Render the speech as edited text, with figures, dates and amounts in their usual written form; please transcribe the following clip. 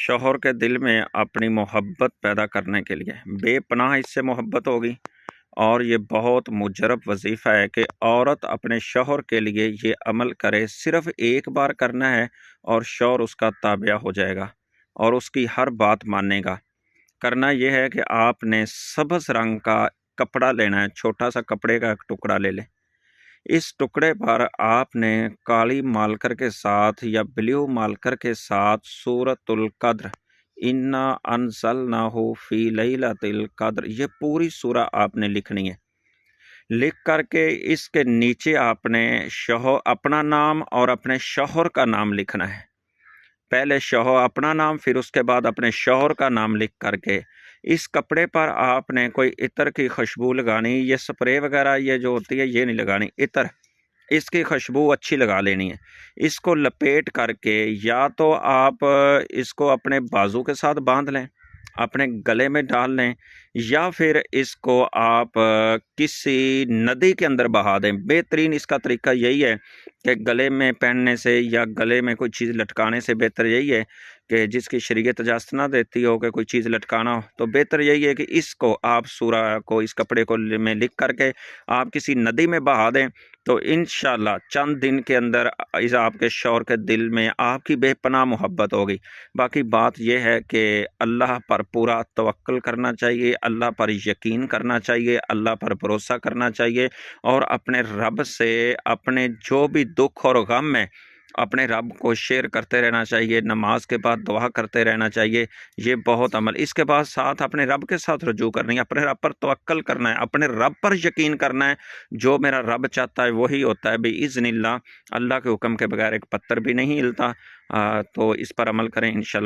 شوہر کے دل میں اپنی محبت پیدا کرنے کے لیے بے پناہ اس سے محبت ہوگی، اور یہ بہت مجرب وظیفہ ہے کہ عورت اپنے شوہر کے لیے یہ عمل کرے۔ صرف ایک بار کرنا ہے اور شوہر اس کا تابع ہو جائے گا اور اس کی ہر بات مانے گا۔ کرنا یہ ہے کہ آپ نے سبز رنگ کا کپڑا لینا ہے، چھوٹا سا کپڑے کا ایک ٹکڑا لے لیں۔ اس ٹکڑے پر آپ نے کالی مارکر کے ساتھ یا بلیو مارکر کے ساتھ سورۃ القدر، انا انزلناہ فی لیلۃ القدر، یہ پوری سورہ آپ نے لکھنی ہے۔ لکھ کر کے اس کے نیچے آپ نے اپنا نام اور اپنے شوہر کا نام لکھنا ہے۔ پہلے شوہر اپنا نام، پھر اس کے بعد اپنے شوہر کا نام لکھ کر کے اس کپڑے پر آپ نے کوئی عطر کی خوشبو لگانی، یہ سپرے وغیرہ یہ جو ہوتی ہے یہ نہیں لگانی، عطر اس کی خوشبو اچھی لگا لینی ہے۔ اس کو لپیٹ کر کے یا تو آپ اس کو اپنے بازو کے ساتھ باندھ لیں، اپنے گلے میں ڈال لیں، یا پھر اس کو آپ کسی ندی کے اندر بہا دیں۔ بہترین اس کا طریقہ یہی ہے کہ گلے میں پہننے سے یا گلے میں کوئی چیز لٹکانے سے بہتر یہی ہے کہ جس کی شریعت اجازت نہ دیتی ہو کہ کوئی چیز لٹکانا ہو، تو بہتر یہی ہے کہ اس کو آپ سورہ کو اس کپڑے کو میں لکھ کر کے آپ کسی ندی میں بہا دیں، تو انشاءاللہ چند دن کے اندر آپ کے شوہر کے دل میں آپ کی بے پناہ محبت ہوگی۔ باقی بات یہ ہے کہ اللہ پر پورا توکل کرنا چاہیے، اللہ پر یقین کرنا چاہیے، اللہ پر بھروسہ کرنا چاہیے، اور اپنے رب سے اپنے جو بھی دکھ اور غم ہے اپنے رب کو شیئر کرتے رہنا چاہیے۔ نماز کے بعد دعا کرتے رہنا چاہیے۔ یہ بہت عمل، اس کے بعد ساتھ اپنے رب کے ساتھ رجوع کرنی ہے، اپنے رب پر توکل کرنا ہے، اپنے رب پر یقین کرنا ہے۔ جو میرا رب چاہتا ہے وہی ہوتا ہے باذن اللہ۔ اللہ کے حکم کے بغیر ایک پتھر بھی نہیں ہلتا۔ تو اس پر عمل کریں انشاءاللہ۔